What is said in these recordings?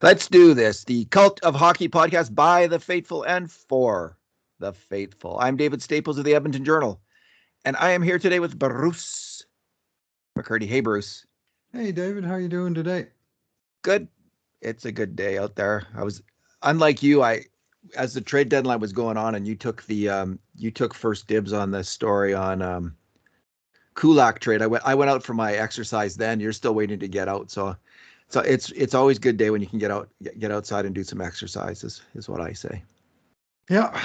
Let's do this. The Cult of Hockey podcast by the faithful and for the faithful. I'm David Staples of the Edmonton Journal, and I am here today with Bruce McCurdy. Hey, Bruce. Hey, David. How are you doing today? Good. It's a good day out there. Unlike you, as the trade deadline was going on, and you took first dibs on this story on Kulak trade. I went out for my exercise then. You're still waiting to get out, so it's always a good day when you can get outside and do some exercise is what I say. Yeah.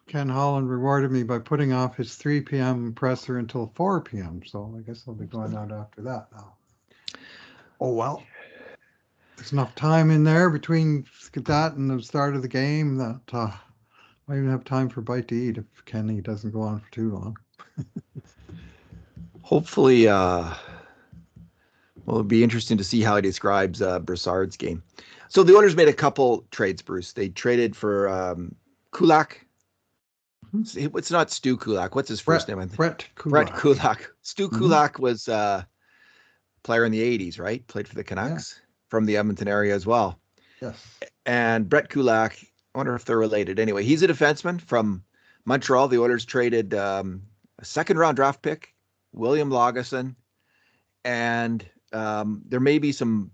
Ken Holland rewarded me by putting off his 3 p.m. presser until 4 p.m. So I guess I'll be going out after that now. Oh, well. There's enough time in there between that and the start of the game that I even have time for a bite to eat if Kenny doesn't go on for too long. Hopefully, well, it'll be interesting to see how he describes Brassard's game. So the Oilers made a couple trades, Bruce. They traded for Kulak. It's not Stu Kulak. What's his first name? Brett Kulak. Brett Kulak. Stu Kulak was a player in the 80s, right? Played for the Canucks from the Edmonton area as well. Yes. And Brett Kulak, I wonder if they're related. Anyway, he's a defenseman from Montreal. The Oilers traded a second-round draft pick, William Lagesson, and there may be some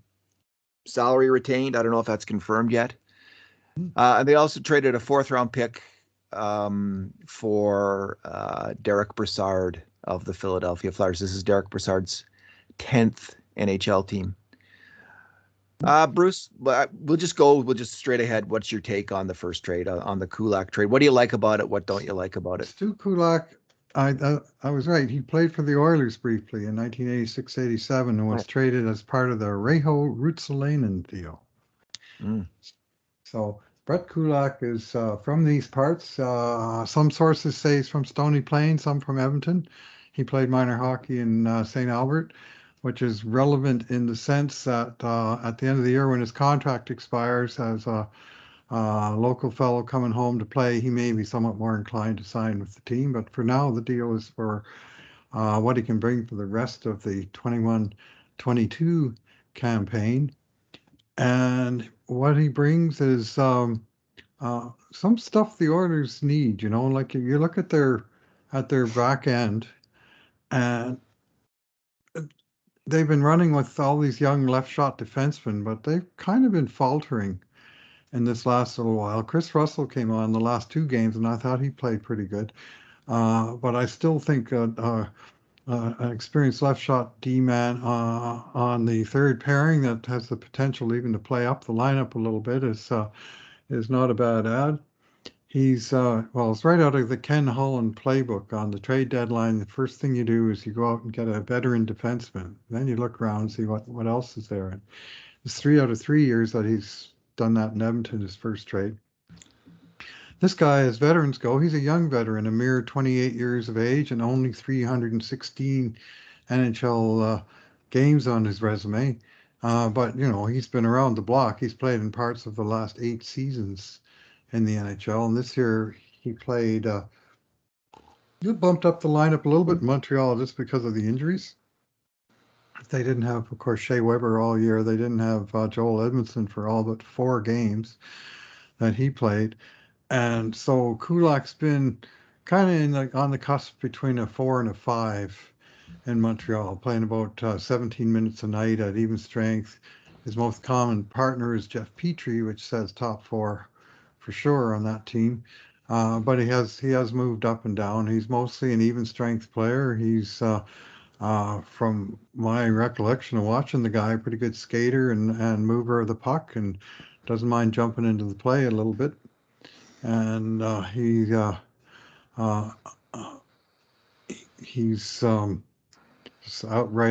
salary retained. I don't know if that's confirmed yet. And they also traded a fourth-round pick for Derick Brassard of the Philadelphia Flyers. This is Derick Brassard's 10th NHL team. Bruce, we'll just straight ahead. What's your take on the first trade, on the Kulak trade? What do you like about it? What don't you like about it? Stu Kulak, I was right. He played for the Oilers briefly in 1986-87 and was traded as part of the Reijo Ruotsalainen deal. So Brett Kulak is from these parts. Some sources say he's from Stony Plain, some from Edmonton. He played minor hockey in St. Albert, which is relevant in the sense that at the end of the year when his contract expires as a local fellow coming home to play, he may be somewhat more inclined to sign with the team. But for now, the deal is for what he can bring for the rest of the 21-22 campaign. And what he brings is some stuff the Oilers need, like you look at their back end, and they've been running with all these young left shot defensemen, but they've kind of been faltering in this last little while. Chris Russell came on the last 2 games, and I thought he played pretty good. But I still think an experienced left shot D-man on the third pairing that has the potential even to play up the lineup a little bit is not a bad ad. He's it's right out of the Ken Holland playbook. On the trade deadline, the first thing you do is you go out and get a veteran defenseman. Then you look around and see what else is there. And it's 3 out of 3 years that he's done that in Edmonton, his first trade. This guy, as veterans go, he's a young veteran, a mere 28 years of age and only 316 NHL games on his resume. But, he's been around the block. He's played in parts of the last 8 seasons in the NHL. And this year he played, he bumped up the lineup a little bit in Montreal just because of the injuries. They didn't have, of course, Shea Weber all year. They didn't have Joel Edmondson for all but 4 games that he played. And so Kulak's been kind of on the cusp between a 4 and a 5 in Montreal, playing about 17 minutes a night at even strength. His most common partner is Jeff Petrie, which says top 4 for sure on that team. But he has moved up and down. He's mostly an even strength player. He's from my recollection of watching the guy, a pretty good skater and mover of the puck, and doesn't mind jumping into the play a little bit. And he's right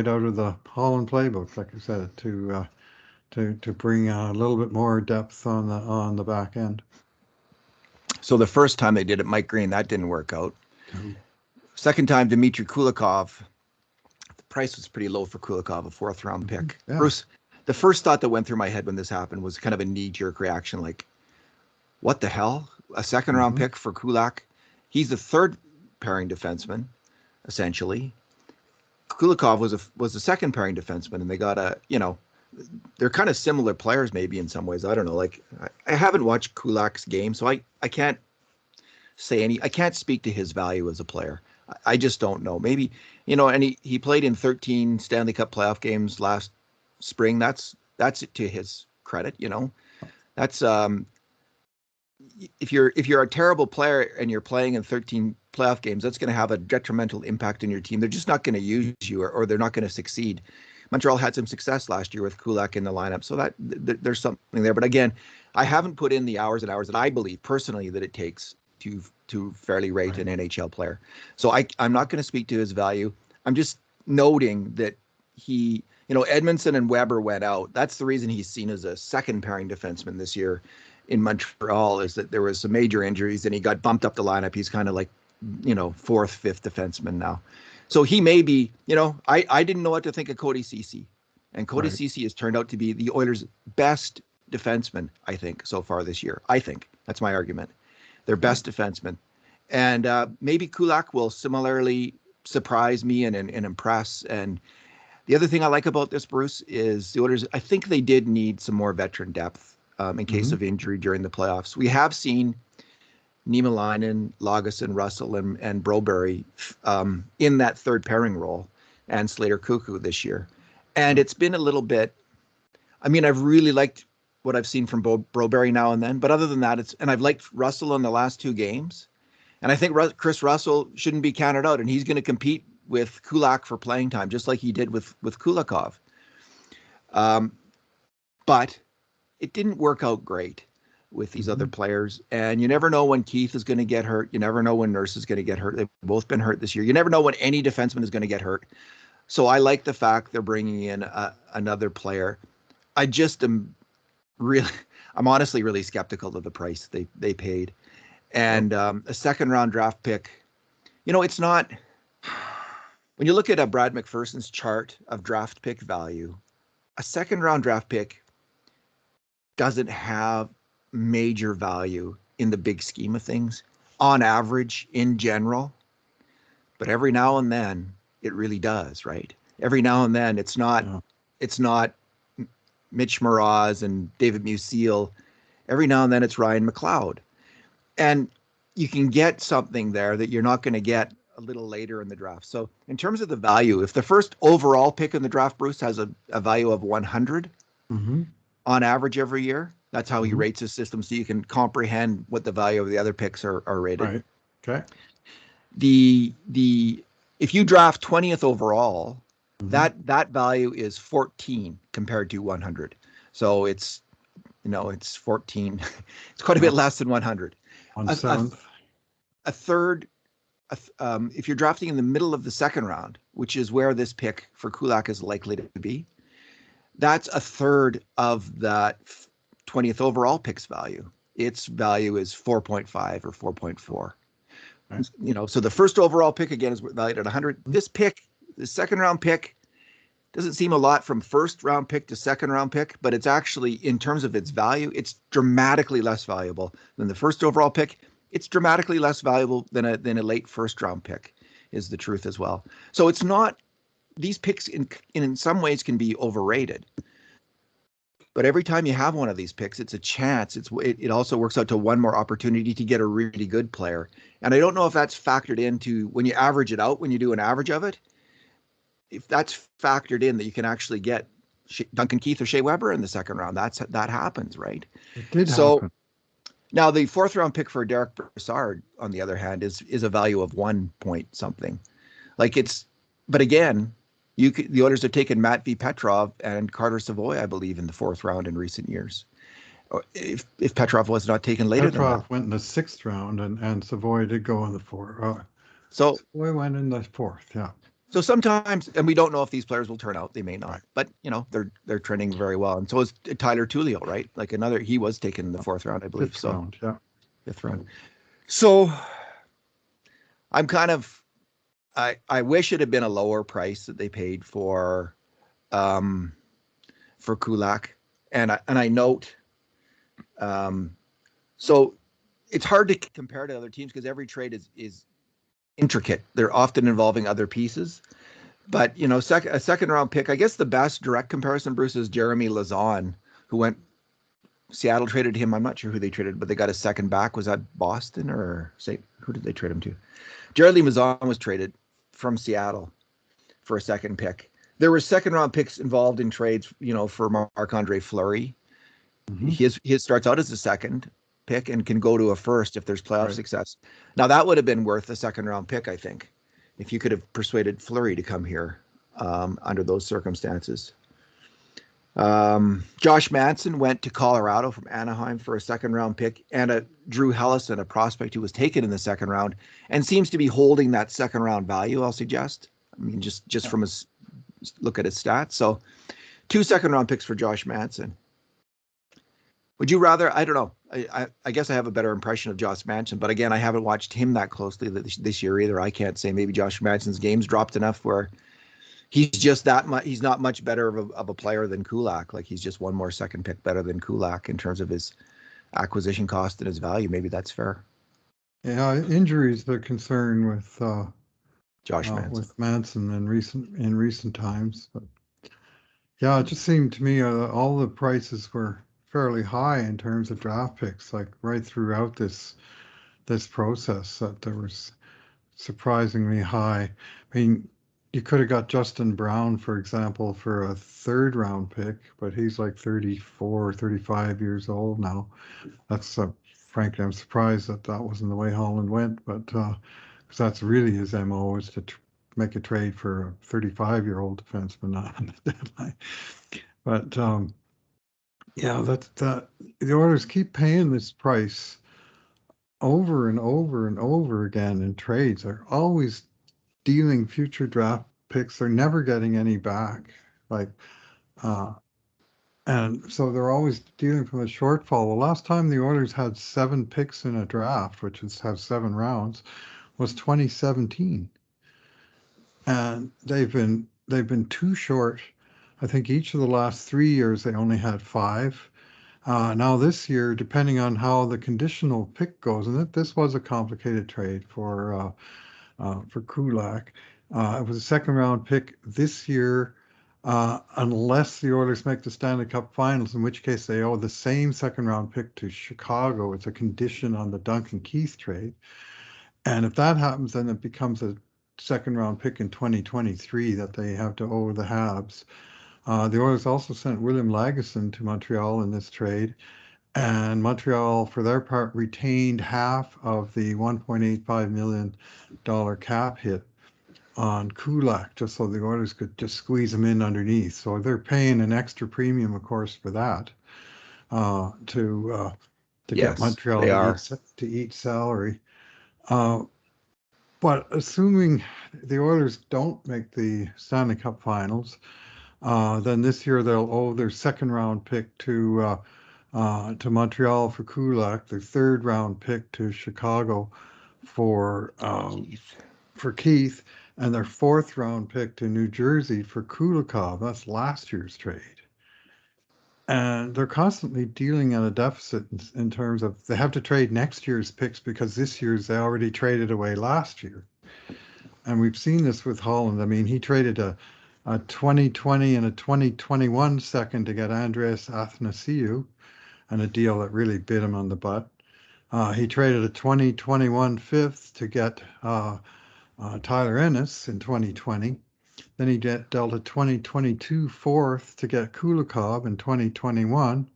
out of the Holland playbook, like I said, to bring a little bit more depth on the back end. So the first time they did it, Mike Green, that didn't work out. Second time, Dmitry Kulikov. The price was pretty low for Kulikov, a 4th-round pick. Yeah. Bruce, the first thought that went through my head when this happened was kind of a knee-jerk reaction, like, what the hell? A second-round pick for Kulak? He's the 3rd-pairing defenseman, essentially. Kulikov was a second-pairing defenseman, and they got they're kind of similar players, maybe in some ways. I don't know. Like I haven't watched Kulak's game, so I can't say I can't speak to his value as a player. I just don't know. Maybe, and he played in 13 Stanley Cup playoff games last spring. That's to his credit. That's if you're a terrible player and you're playing in 13 playoff games, that's going to have a detrimental impact on your team. They're just not going to use you, or they're not going to succeed. Montreal had some success last year with Kulak in the lineup, so that there's something there. But again, I haven't put in the hours and hours that I believe personally that it takes to fairly rate an NHL player. So I'm not going to speak to his value. I'm just noting that he, Edmondson and Weber went out. That's the reason he's seen as a second pairing defenseman this year in Montreal, is that there was some major injuries and he got bumped up the lineup. He's kind of like, fourth, fifth defenseman now. So he may be, I didn't know what to think of Cody Ceci. And Cody Ceci has turned out to be the Oilers' best defenseman, I think, so far this year. I think. That's my argument. Their best defenseman. And maybe Kulak will similarly surprise me and impress. And the other thing I like about this, Bruce, is the Oilers, I think they did need some more veteran depth in case of injury during the playoffs. We have seen Niemelainen, Lagesson, Russell, and Broberry in that third pairing role, and Slater Cuckoo this year. And it's been a little bit, I've really liked what I've seen from Broberry now and then, but other than that, and I've liked Russell in the last two games, and I think Chris Russell shouldn't be counted out, and he's going to compete with Kulak for playing time, just like he did with Kulikov. But it didn't work out great with these other players, and you never know when Keith is going to get hurt. You never know when Nurse is going to get hurt. They've both been hurt this year. You never know when any defenseman is going to get hurt. So I like the fact they're bringing in another player. I'm honestly really skeptical of the price they paid. And a second round draft pick, it's not, when you look at Brad McPherson's chart of draft pick value, a second round draft pick doesn't have major value in the big scheme of things on average in general, but every now and then it really does, right? Every now and then it's not Mitch Moroz and David Musil. Every now and then it's Ryan McLeod. And you can get something there that you're not going to get a little later in the draft. So in terms of the value, if the first overall pick in the draft, Bruce, has a value of 100 on average every year, that's how he rates his system, so you can comprehend what the value of the other picks are rated. Right. Okay. If you draft 20th overall, that value is 14 compared to 100. So it's 14. It's quite a bit less than 100. On seventh. A third, if you're drafting in the middle of the second round, which is where this pick for Kulak is likely to be, that's a third of that 20th overall pick's value. Its value is 4.5 or 4.4. Right. So the first overall pick again is valued at 100. This pick, the second round pick, doesn't seem a lot from first round pick to second round pick, but it's actually, in terms of its value, it's dramatically less valuable than the first overall pick. It's dramatically less valuable than a late first round pick, is the truth as well. So it's not, these picks in some ways can be overrated. But every time you have one of these picks, it's a chance. It also works out to one more opportunity to get a really good player. And I don't know if that's factored into, when you average it out, when you do an average of it, if that's factored in that you can actually get Duncan Keith or Shea Weber in the second round. That happens, right? It did happen. Now the fourth round pick for Derick Brassard, on the other hand, is a value of 1 point something. But again, the Oilers have taken Matt V. Petrov and Carter Savoy, I believe, in the fourth round in recent years. If Petrov was not taken later than that. Petrov went in the sixth round, and Savoy did go in the fourth. So Savoy went in the fourth, yeah. So sometimes, and we don't know if these players will turn out, they may not, right. But they're trending very well. And so is Tyler Tullio, right? Like he was taken in the fourth round, I believe. Fifth round, yeah. Fifth round. So I'm kind of, I wish it had been a lower price that they paid for Kulak. And I note, so it's hard to compare to other teams because every trade is intricate. They're often involving other pieces. But a second round pick. I guess the best direct comparison, Bruce, is Jeremy Lauzon, who went. Seattle traded him. I'm not sure who they traded, but they got a second back. Was that Boston or say who did they trade him to? Jeremy Lauzon was traded from Seattle for a second pick. There were second round picks involved in trades, for Marc-Andre Fleury. Mm-hmm. His starts out as a second pick and can go to a first if there's playoff success. Now that would have been worth a second round pick, I think, if you could have persuaded Fleury to come here under those circumstances. Josh Manson went to Colorado from Anaheim for a second round pick, and Drew Hellison, a prospect who was taken in the second round and seems to be holding that second round value, I'll suggest. I mean, just from his look at his stats. So 2 second round picks for Josh Manson. Would you rather, I don't know, I guess I have a better impression of Josh Manson, but again, I haven't watched him that closely this year either. I can't say. Maybe Josh Manson's games dropped enough where he's just that much. He's not much better of a player than Kulak. Like he's just one more second pick better than Kulak in terms of his acquisition cost and his value. Maybe that's fair. Yeah, injuries are concern with Josh Manson. With Manson in recent times. But yeah, it just seemed to me all the prices were fairly high in terms of draft picks, like right throughout this process. That there was surprisingly high. I mean, you could have got Justin Brown, for example, for a third round pick, but he's like 34, 35 years old now. That's frankly, I'm surprised that wasn't the way Holland went, but because that's really his MO, is to make a trade for a 35-year-old defenseman on the deadline. But yeah, the Oilers keep paying this price over and over and over again in trades. They're always dealing future draft picks. They're never getting any back. And so they're always dealing from a shortfall. The last time the Oilers had 7 picks in a draft, which has 7 rounds, was 2017. And they've been too short. I think each of the last 3 years they only had 5. Now this year, depending on how the conditional pick goes, and this was a complicated trade for Kulak. It was a second round pick this year, unless the Oilers make the Stanley Cup Finals, in which case they owe the same second round pick to Chicago. It's a condition on the Duncan Keith trade. And if that happens, then it becomes a second round pick in 2023 that they have to owe the Habs. The Oilers also sent William Lagesson to Montreal in this trade, and Montreal, for their part, retained half of the $1.85 million cap hit on Kulak, just so the Oilers could just squeeze him in underneath. So they're paying an extra premium, of course, for that to get Montreal to eat salary. But assuming the Oilers don't make the Stanley Cup Finals, then this year they'll owe their second round pick to Montreal for Kulak, their third round pick to Chicago for Keith, and their fourth round pick to New Jersey for Kulikov. That's last year's trade. And they're constantly dealing at a deficit in terms of they have to trade next year's picks because this year's they already traded away last year. And we've seen this with Holland. I mean, he traded a 2020 and a 2021 second to get Andreas Athanasiou, and a deal that really bit him on the butt. He traded a 2021 fifth to get Tyler Ennis in 2020. Then he dealt a 2022 fourth to get Kulikov in 2021.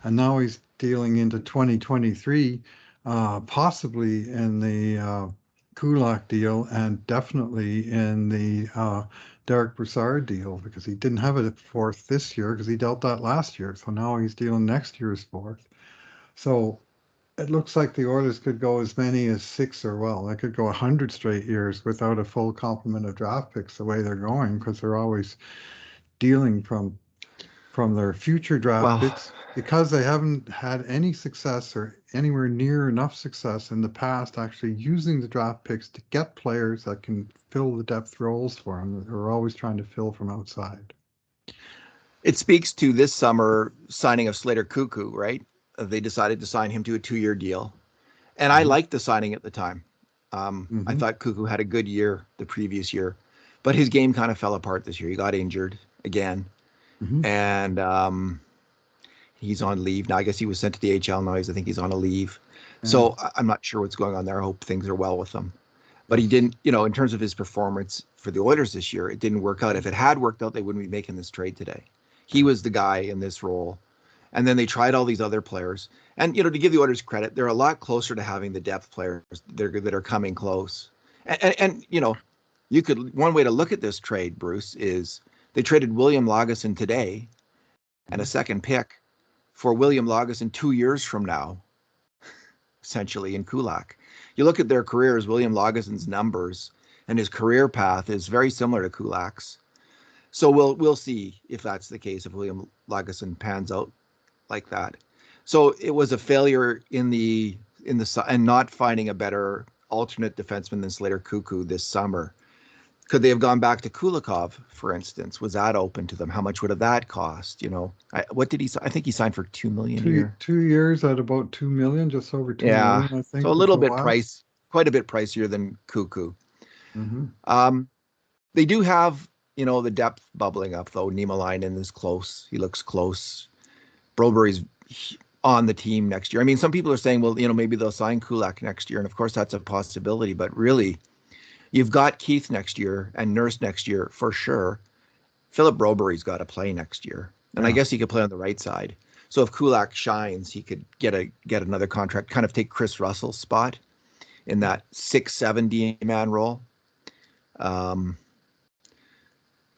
And now he's dealing into 2023, possibly in the Kulak deal and definitely in the Derick Brassard deal, because he didn't have a fourth this year because he dealt that last year. So now he's dealing next year's fourth. So it looks like the Oilers could go as many as 6, or well, they could go 100 straight years without a full complement of draft picks the way they're going, because they're always dealing from their future draft picks, because they haven't had any success or anywhere near enough success in the past actually using the draft picks to get players that can fill the depth roles for them. They're always trying to fill from outside. It speaks to this summer signing of Slater Cuckoo, right? They decided to sign him to a 2-year deal. And I liked the signing at the time. I thought Cuckoo had a good year the previous year. but his game kind of fell apart this year. He got injured again, and he's on leave now. I guess he was sent to the HL now. I think he's on a leave. Yeah. So I'm not sure what's going on there. I hope things are well with him. But he didn't, in terms of his performance for the Oilers this year, it didn't work out. If it had worked out, they wouldn't be making this trade today. He was the guy in this role. And then they tried all these other players. And, to give the Oilers credit, they're a lot closer to having the depth players that are coming close. And one way to look at this trade, Bruce, is they traded William Lagesson today and a second pick for William Lagesson 2 years from now, essentially, in Kulak. You look at their careers, William Lagesson's numbers and his career path is very similar to Kulak's. So we'll see if that's the case, if William Lagesson pans out like that. So it was a failure in the and not finding a better alternate defenseman than Slater Cuckoo this summer. Could they have gone back to Kulikov, for instance? Was that open to them? How much would have that cost? What did he? I think he signed for $2 million a year. 2 years at about $2 million, just over $2 million, I think. So a little bit quite a bit pricier than Cuckoo. They do have the depth bubbling up though. Niemelainen is close. He looks close. Broberry's on the team next year. I mean, some people are saying, well, maybe they'll sign Kulak next year, and of course that's a possibility. But really, you've got Keith next year and Nurse next year for sure. Philip Broberry's got to play next year, and I guess he could play on the right side. So if Kulak shines, he could get another contract, kind of take Chris Russell's spot in that 6-7 D-man role.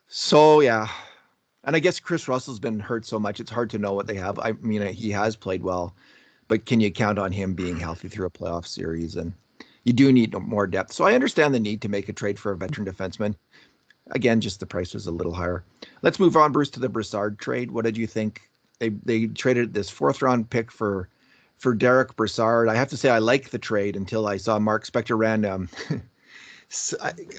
So yeah. And I guess Chris Russell's been hurt so much, it's hard to know what they have. I mean, he has played well, but can you count on him being healthy through a playoff series? And you do need more depth. So I understand the need to make a trade for a veteran defenseman. Again, just the price was a little higher. Let's move on, Bruce, to the Brassard trade. What did you think? They traded this 4th-round pick for Derick Brassard. I have to say I like the trade until I saw Mark Spector random.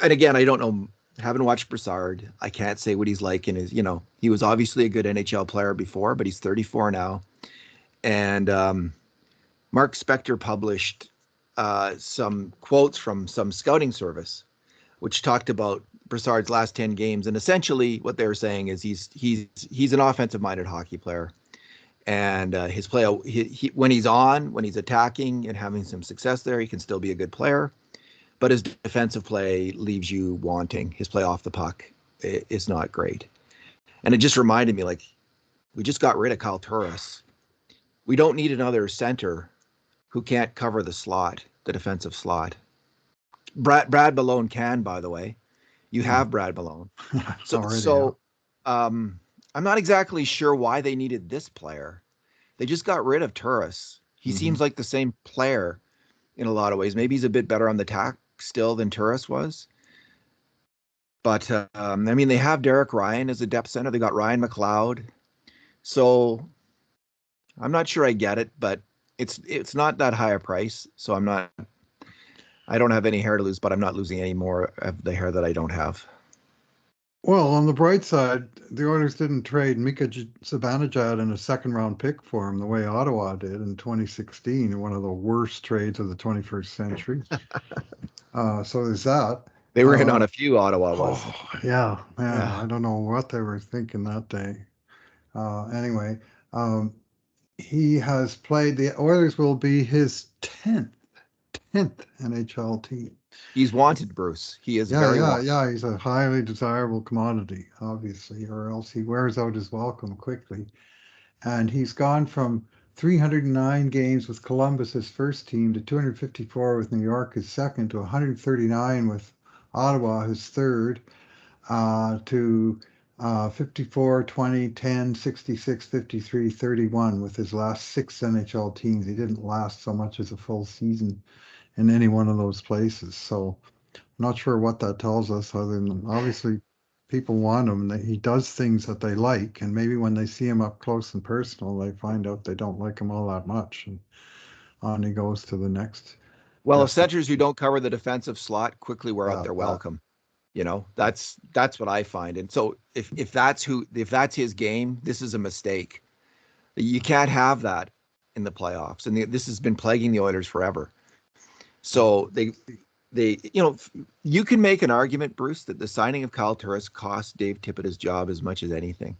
And again, I don't know. Haven't watched Brassard. I can't say what he's like in his, he was obviously a good NHL player before, but he's 34 now. And Mark Spector published some quotes from some scouting service, which talked about Brassard's last 10 games. And essentially what they're saying is he's an offensive-minded hockey player. And his play, when he's attacking and having some success there, he can still be a good player. But his defensive play leaves you wanting. His play off the puck is not great. And it just reminded me, we just got rid of Kyle Turris. We don't need another center who can't cover the slot, the defensive slot. Brad Malone can, by the way. You have Brad Malone. I'm not exactly sure why they needed this player. They just got rid of Turris. He seems like the same player in a lot of ways. Maybe he's a bit better on the tack still than Turris was. But, they have Derek Ryan as a depth center. They got Ryan McLeod. So I'm not sure I get it, but it's not that high a price. So I don't have any hair to lose, but I'm not losing any more of the hair that I don't have. Well, on the bright side, the Oilers didn't trade Mika Zibanejad in a 2nd-round pick for him the way Ottawa did in 2016, one of the worst trades of the 21st century. So there's that. They were in on a few, Ottawa was. Yeah. I don't know what they were thinking that day. Anyway, he has played, the Oilers will be his 10th NHL team. He's wanted, Bruce. He is very wanted. Yeah, he's a highly desirable commodity, obviously, or else he wears out his welcome quickly. And he's gone from 309 games with Columbus, his first team, to 254 with New York, his second, to 139 with Ottawa, his third, to 54, 20, 10, 66, 53, 31 with his last 6 NHL teams. He didn't last so much as a full season in any one of those places. So I'm not sure what that tells us, other than obviously people want him. He does things that they like, and maybe when they see him up close and personal, they find out they don't like him all that much, and on he goes to the next. Well, if centers who don't cover the defensive slot quickly wear out their welcome. That's what I find. And so if that's his game, this is a mistake. You can't have that in the playoffs, and this has been plaguing the Oilers forever. So you can make an argument, Bruce, that the signing of Kyle Turris cost Dave Tippett his job as much as anything.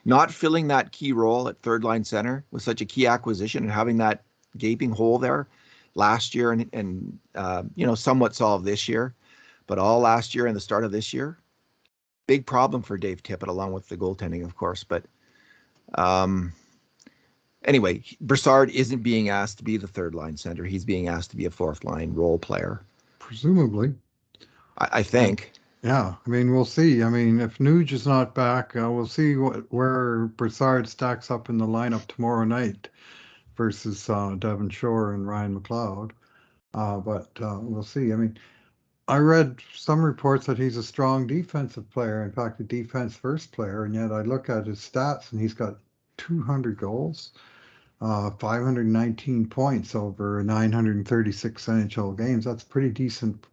Not filling that key role at third line center was such a key acquisition, and having that gaping hole there last year and somewhat solved this year, but all last year and the start of this year, big problem for Dave Tippett, along with the goaltending, of course. But anyway, Brassard isn't being asked to be the third line center. He's being asked to be a fourth line role player. Presumably. I think. Yeah, I mean, we'll see. I mean, if Nuge is not back, we'll see where Brassard stacks up in the lineup tomorrow night versus Devon Shore and Ryan McLeod. But we'll see. I mean, I read some reports that he's a strong defensive player, in fact, a defense first player, and yet I look at his stats and he's got 200 goals, 519 points over 936 NHL games. That's pretty decent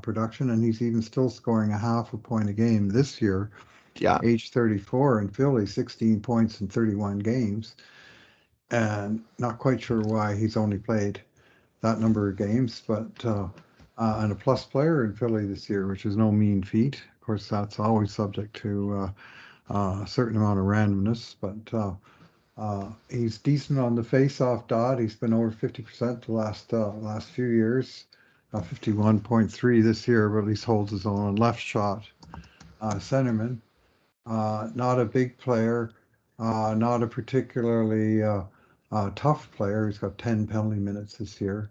production, and he's even still scoring a half a point a game this year. Yeah. Age 34 in Philly, 16 points in 31 games. And not quite sure why he's only played that number of games, but and a plus player in Philly this year, which is no mean feat. Of course, that's always subject to a certain amount of randomness, but he's decent on the face-off dot. He's been over 50% the last few years, 51.3 this year, but at least holds his own on left shot. Centerman, not a big player, not a particularly tough player. He's got 10 penalty minutes this year.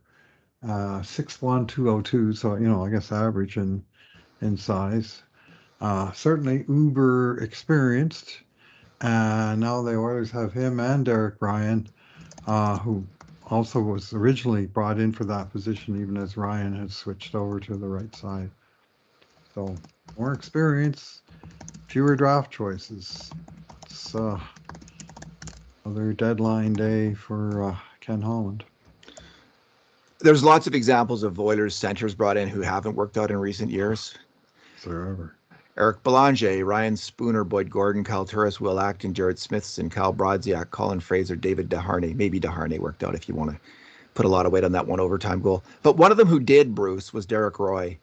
6'1", 202, so I guess average in size. Certainly uber experienced. And now the Oilers have him and Derick Ryan, who also was originally brought in for that position, even as Ryan had switched over to the right side. So more experience, fewer draft choices. It's another deadline day for Ken Holland. There's lots of examples of Oilers centers brought in who haven't worked out in recent years. Forever. Eric Belanger, Ryan Spooner, Boyd Gordon, Kyle Turris, Will Acton, Jared Smithson, Kyle Brodziak, Colin Fraser, David DeHarnay. Maybe DeHarnay worked out if you want to put a lot of weight on that one overtime goal. But one of them who did, Bruce, was Derek Roy,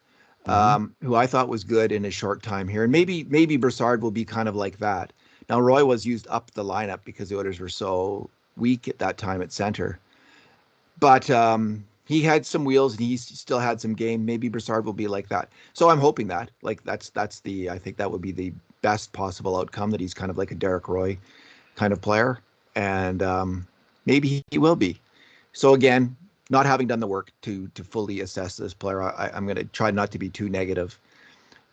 who I thought was good in his short time here. And maybe Brassard will be kind of like that. Now, Roy was used up the lineup because the Oilers were so weak at that time at center. But he had some wheels and he still had some game. Maybe Brassard will be like that. So I'm hoping that, I think that would be the best possible outcome, that he's kind of like a Derek Roy kind of player. And maybe he will be. So again, not having done the work to fully assess this player, I'm going to try not to be too negative,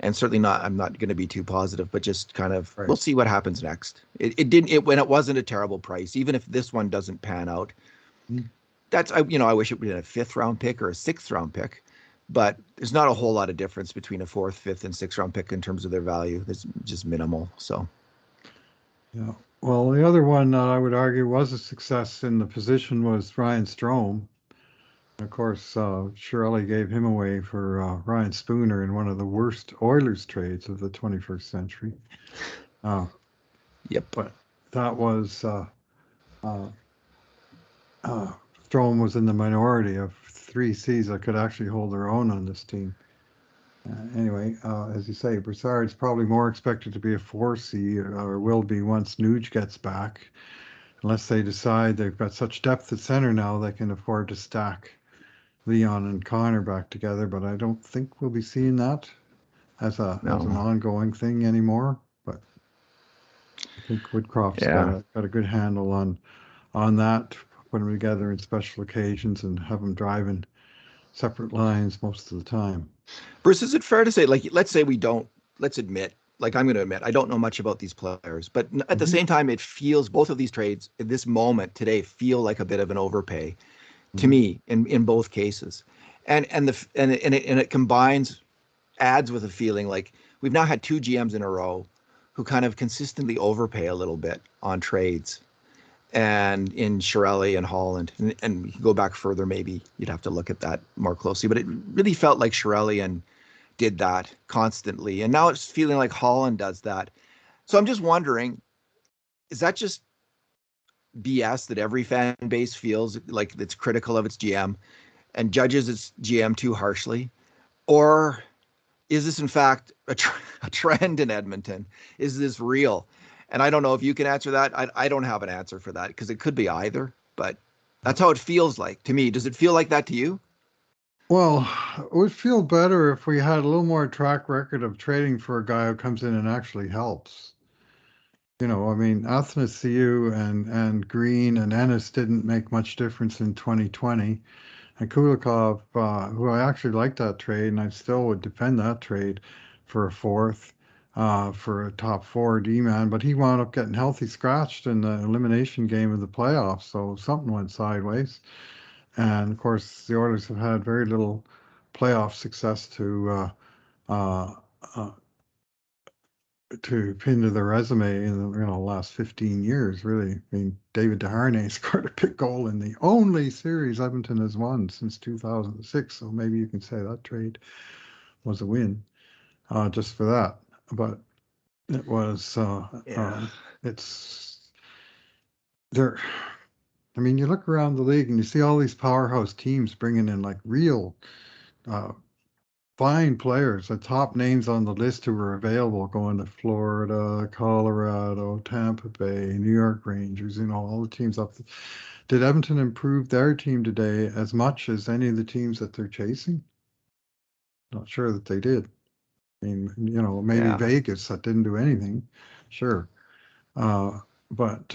and certainly I'm not going to be too positive, but just kind of, We'll see what happens next. When it wasn't a terrible price, even if this one doesn't pan out, that's, I wish it would be a 5th round pick or a 6th round pick, but there's not a whole lot of difference between a 4th, 5th, and 6th round pick in terms of their value. It's just minimal. So, yeah. Well, the other one that I would argue was a success in the position was Ryan Strome. Of course, Shirley gave him away for Ryan Spooner in one of the worst Oilers trades of the 21st century. Yep. But that was Strome was in the minority of 3 Cs that could actually hold their own on this team. Anyway, as you say, Brassard's probably more expected to be a 4C, or will be once Nuge gets back, unless they decide they've got such depth at center now they can afford to stack Leon and Connor back together. But I don't think we'll be seeing that as an ongoing thing anymore. But I think Woodcroft's got a good handle on that, put them together in special occasions and have them driving separate lines most of the time. Bruce, is it fair to say, let's admit, I'm going to admit, I don't know much about these players, but at the same time, it feels, both of these trades at this moment today feel like a bit of an overpay to me in both cases. And it combines, adds with a feeling like we've now had 2 GMs in a row who kind of consistently overpay a little bit on trades. And in Shirelli and Holland, and we can go back further, maybe you'd have to look at that more closely, but it really felt like Shirelli and did that constantly. And now it's feeling like Holland does that. So I'm just wondering, is that just BS that every fan base feels like it's critical of its GM and judges its GM too harshly? Or is this in fact a trend in Edmonton? Is this real? And I don't know if you can answer that. I don't have an answer for that because it could be either, but that's how it feels like to me. Does it feel like that to you? Well, it would feel better if we had a little more track record of trading for a guy who comes in and actually helps. I mean, Athanasiou and Green and Ennis didn't make much difference in 2020. And Kulikov, who I actually liked that trade, and I still would defend that trade for a fourth, for a top four D-man, but he wound up getting healthy scratched in the elimination game of the playoffs, so something went sideways. And of course, the Oilers have had very little playoff success uh, uh, to pin to their resume in the last 15 years, really. I mean, David Desharnais scored a big goal in the only series Edmonton has won since 2006. So maybe you can say that trade was a win just for that. But it was, it's there. I mean, you look around the league and you see all these powerhouse teams bringing in like real uh, fine players, the top names on the list who were available going to Florida, Colorado, Tampa Bay, New York Rangers, all the teams up. Did Edmonton improve their team today as much as any of the teams that they're chasing? Not sure that they did. I mean, maybe Yeah. Vegas that didn't do anything, sure. But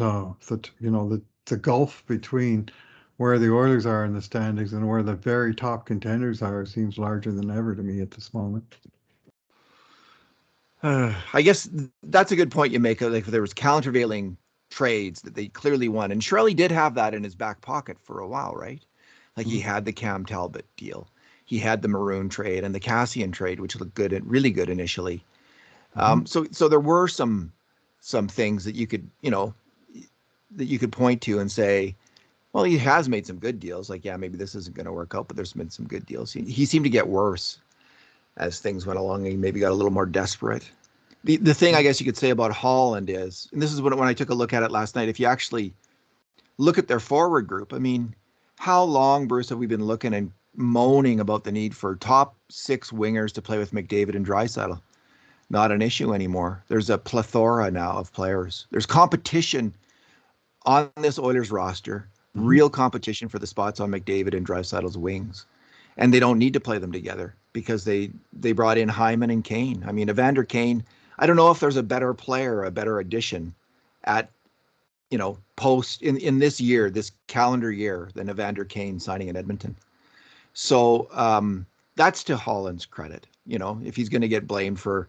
the gulf between where the Oilers are in the standings and where the very top contenders are seems larger than ever to me at this moment. I guess that's a good point you make. Like, if there was countervailing trades that they clearly won, and Shirley did have that in his back pocket for a while, right? Like he had the Cam Talbot deal, he had the Maroon trade and the Cassian trade, which looked good and really good initially. So there were some things that you could point to and say, well, he has made some good deals. Like, yeah, maybe this isn't going to work out, but there's been some good deals. He seemed to get worse as things went along. He maybe got a little more desperate. The thing I guess you could say about Holland is, and this is when I took a look at it last night, if you actually look at their forward group, I mean, how long, Bruce, have we been looking and moaning about the need for top six wingers to play with McDavid and Draisaitl? Not an issue anymore. There's a plethora now of players. There's competition on this Oilers roster, real competition for the spots on McDavid and Draisaitl's wings. And they don't need to play them together because they brought in Hyman and Kane. I mean, Evander Kane, I don't know if there's a better player, a better addition at, post in this year, this calendar year, than Evander Kane signing in Edmonton. So that's to Holland's credit. If he's going to get blamed for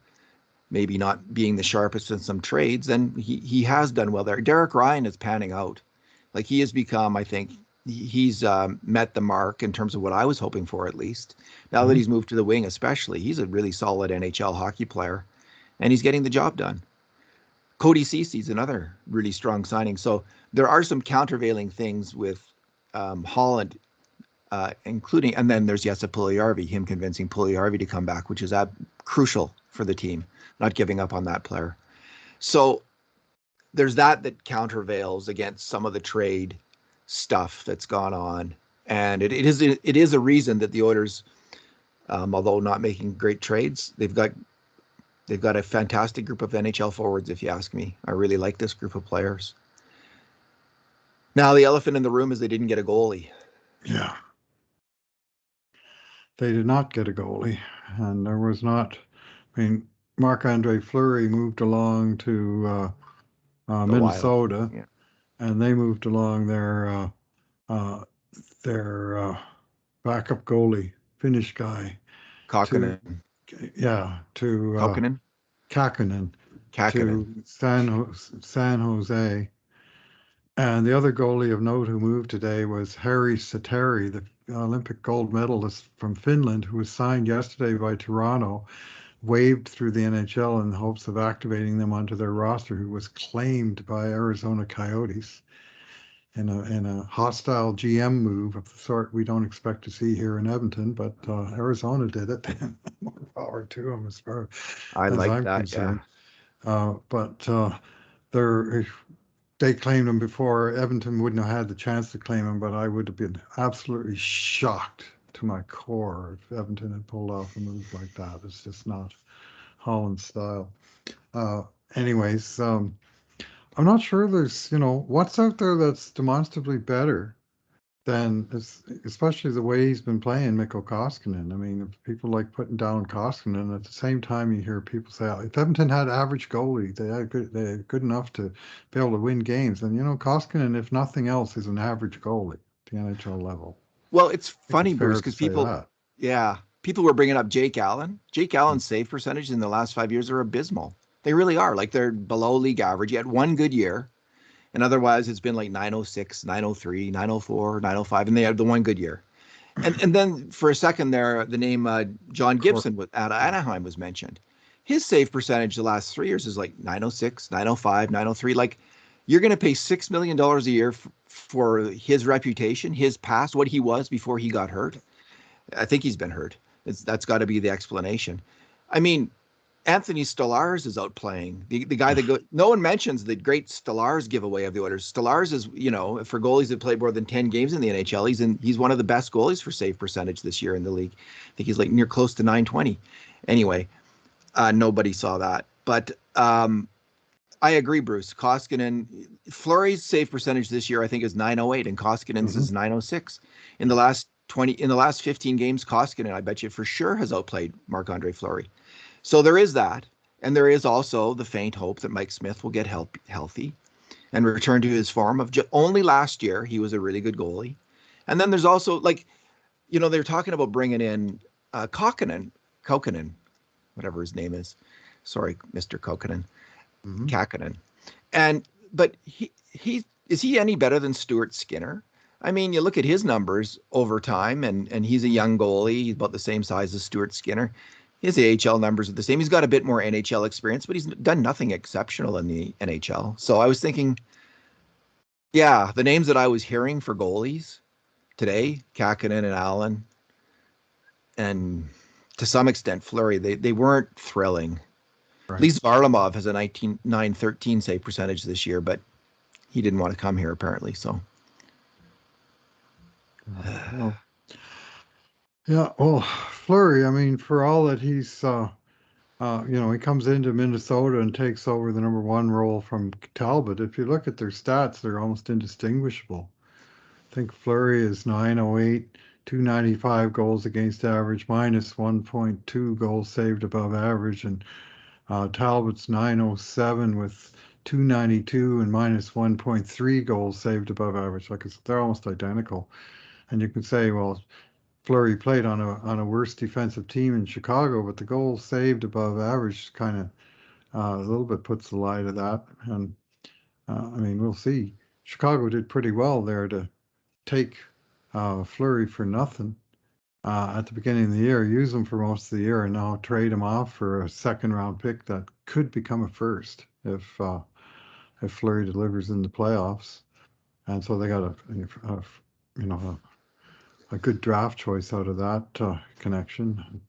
maybe not being the sharpest in some trades, then he has done well there. Derick Ryan is panning out. Like, he has become, I think, he's met the mark in terms of what I was hoping for, at least. Now that he's moved to the wing, especially, he's a really solid NHL hockey player, and he's getting the job done. Cody Cece's another really strong signing. So there are some countervailing things with Holland, including, and then there's Jesse Puljujarvi, him convincing Puljujarvi to come back, which is crucial for the team, not giving up on that player. So there's that countervails against some of the trade stuff that's gone on, and it is a reason that the Oilers, although not making great trades, they've got a fantastic group of NHL forwards. If you ask me, I really like this group of players. Now the elephant in the room is they didn't get a goalie. Yeah, they did not get a goalie, and there was not. I mean, Marc-Andre Fleury moved along to Minnesota, Yeah. and they moved along their backup goalie, Finnish guy, to Kakkonen. Kakkonen to San Jose. And the other goalie of note who moved today was Harri Sateri, the Olympic gold medalist from Finland, who was signed yesterday by Toronto, waived through the NHL in the hopes of activating them onto their roster, who was claimed by Arizona Coyotes in a hostile GM move of the sort we don't expect to see here in Edmonton, but Arizona did it. More power to them as far as I'm concerned. But they claimed him before. Edmonton wouldn't have had the chance to claim him, but I would have been absolutely shocked to my core if Edmonton had pulled off a move like that. It's just not Holland style. Anyways, I'm not sure there's, what's out there that's demonstrably better than, especially the way he's been playing Mikko Koskinen. I mean, if people like putting down Koskinen, at the same time you hear people say, oh, if Edmonton had average goalie, they had good enough to be able to win games. And, Koskinen, if nothing else, is an average goalie at the NHL level. Well, it's I think funny, it's Bruce, fair to because say people, that. yeah, people were bringing up Jake Allen. Jake Allen's save percentage in the last 5 years are abysmal. They really are. Like they're below league average. He had one good year, and otherwise it's been like 906, 903, 904, 905, and they had the one good year. And then for a second there, the name John Gibson at Anaheim was mentioned. His save percentage the last 3 years is like 906, 905, 903. Like you're going to pay $6 million a year for his reputation, his past, what he was before he got hurt. I think he's been hurt. That's got to be the explanation. I mean, Anthony Stolarz is out playing. The guy that no one mentions the great Stolarz giveaway of the Oilers. Stolarz is, for goalies that played more than 10 games in the NHL, he's one of the best goalies for save percentage this year in the league. I think he's like near close to 920. Anyway, nobody saw that. But I agree, Bruce. Koskinen, Fleury's save percentage this year, I think, is 908, and Koskinen's is 906. In the last 15 games, Koskinen, I bet you for sure, has outplayed Marc-Andre Fleury. So there is that. And there is also the faint hope that Mike Smith will get healthy and return to his form of only last year. He was a really good goalie. And then there's also they're talking about bringing in Kokkonen, whatever his name is. Sorry, Mr. Kokkonen, Kakkonen. But is he any better than Stuart Skinner? I mean, you look at his numbers over time, and he's a young goalie. He's about the same size as Stuart Skinner. His AHL numbers are the same. He's got a bit more NHL experience, but he's done nothing exceptional in the NHL. So I was thinking, yeah, the names that I was hearing for goalies today, Kakkonen and Allen, and to some extent Fleury, they weren't thrilling. Right. At least Varlamov has a 913 save percentage this year, but he didn't want to come here apparently. So. Yeah, well, Fleury, I mean, for all that he's, he comes into Minnesota and takes over the number one role from Talbot. If you look at their stats, they're almost indistinguishable. I think Fleury is 908, 295 goals against average, minus 1.2 goals saved above average, and Talbot's 907 with 292 and minus 1.3 goals saved above average. Like they're almost identical. And you can say, well, Fleury played on a worse defensive team in Chicago, but the goals saved above average kind of a little bit puts the lie to that. And I mean, we'll see. Chicago did pretty well there to take Fleury for nothing at the beginning of the year, use him for most of the year, and now trade him off for a second-round pick that could become a first if Fleury delivers in the playoffs. And so they got a good draft choice out of that connection.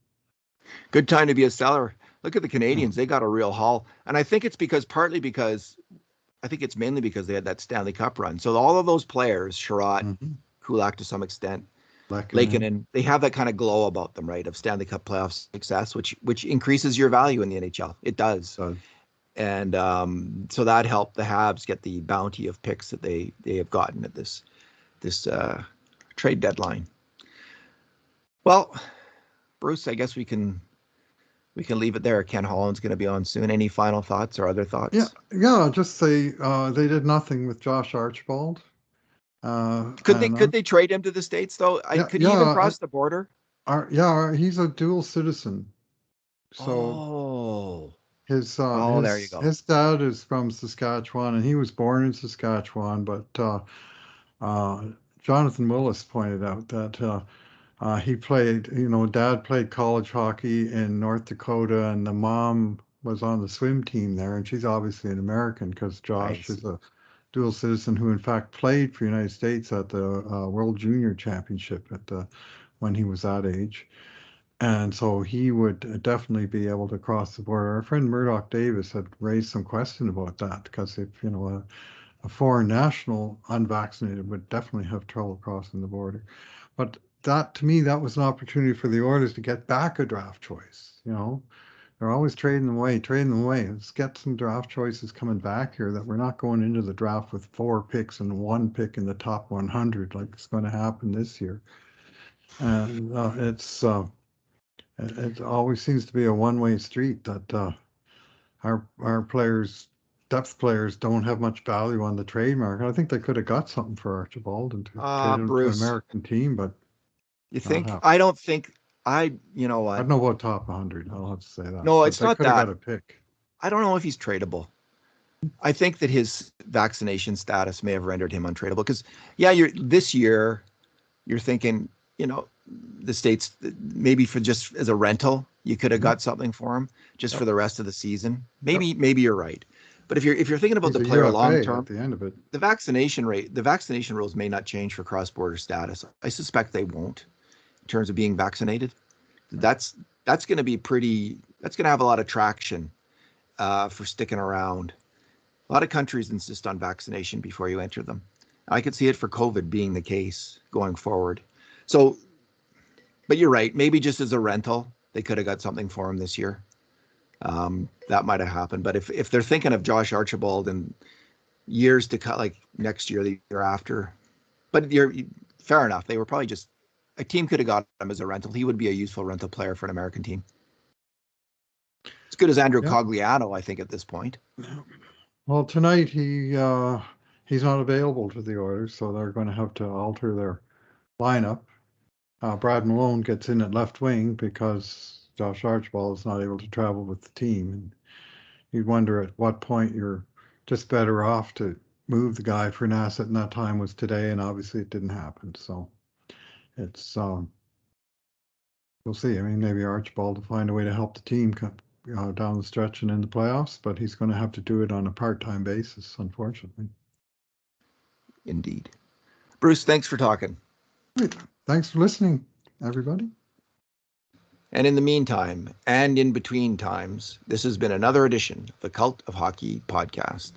Good time to be a seller. Look at the Canadians. They got a real haul. And I think it's mainly because they had that Stanley Cup run. So all of those players, Sherratt, Kulak to some extent, Lakeinen, they have that kind of glow about them, right? Of Stanley Cup playoff success, which increases your value in the NHL. It does. And so that helped the Habs get the bounty of picks that they have gotten at this trade deadline. Well, Bruce, I guess we can leave it there. Ken Holland's going to be on soon. Any final thoughts or other thoughts? Yeah. Just say they did nothing with Josh Archibald. Could they trade him to the States though? Could he even cross the border? He's a dual citizen. So there you go. His dad is from Saskatchewan, and he was born in Saskatchewan. But Jonathan Willis pointed out that he played, dad played college hockey in North Dakota, and the mom was on the swim team there, and she's obviously an American because Josh is a dual citizen who in fact played for the United States at the World Junior Championship when he was that age. And so he would definitely be able to cross the border. Our friend Murdoch Davis had raised some question about that because if, a foreign national unvaccinated would definitely have trouble crossing the border. But that to me, that was an opportunity for the Oilers to get back a draft choice. They're always trading them away. Let's get some draft choices coming back here, that we're not going into the draft with 4 picks and 1 pick in the top 100 like it's going to happen this year. And it always seems to be a one-way street, that our players, depth players, don't have much value on the trade market. I think they could have got something for Archibald and to trade him to an Bruce, American team, but you think? I don't think. You know I what? don't know about top 100. I'll have to say that. No, But it's they not could have that. got a pick. I don't know if he's tradable. I think that his vaccination status may have rendered him untradeable. Because this year, you're thinking, the States, maybe for just as a rental, you could have got something for him just for the rest of the season. Maybe you're right. But if you're thinking about He's the a player UFA long term, at the end of it. the vaccination rules may not change for cross-border status. I suspect they won't in terms of being vaccinated. That's going to be that's going to have a lot of traction for sticking around. A lot of countries insist on vaccination before you enter them. I could see it for COVID being the case going forward. So, but you're right. Maybe just as a rental, they could have got something for him this year. That might have happened. But if they're thinking of Josh Archibald in years to cut, like next year, the year after, but fair enough. They were probably just, a team could have got him as a rental. He would be a useful rental player for an American team. As good as Andrew Cogliano, I think, at this point. Well, tonight he's not available to the Oilers, so they're going to have to alter their lineup. Brad Malone gets in at left wing because Josh Archibald is not able to travel with the team. And you'd wonder at what point you're just better off to move the guy for an asset, and that time was today, and obviously it didn't happen. So it's we'll see. I mean, maybe Archibald will find a way to help the team down the stretch and in the playoffs, but he's going to have to do it on a part-time basis, unfortunately. Indeed. Bruce, thanks for talking. Great. Thanks for listening, everybody. And in the meantime, and in between times, this has been another edition of the Cult of Hockey podcast.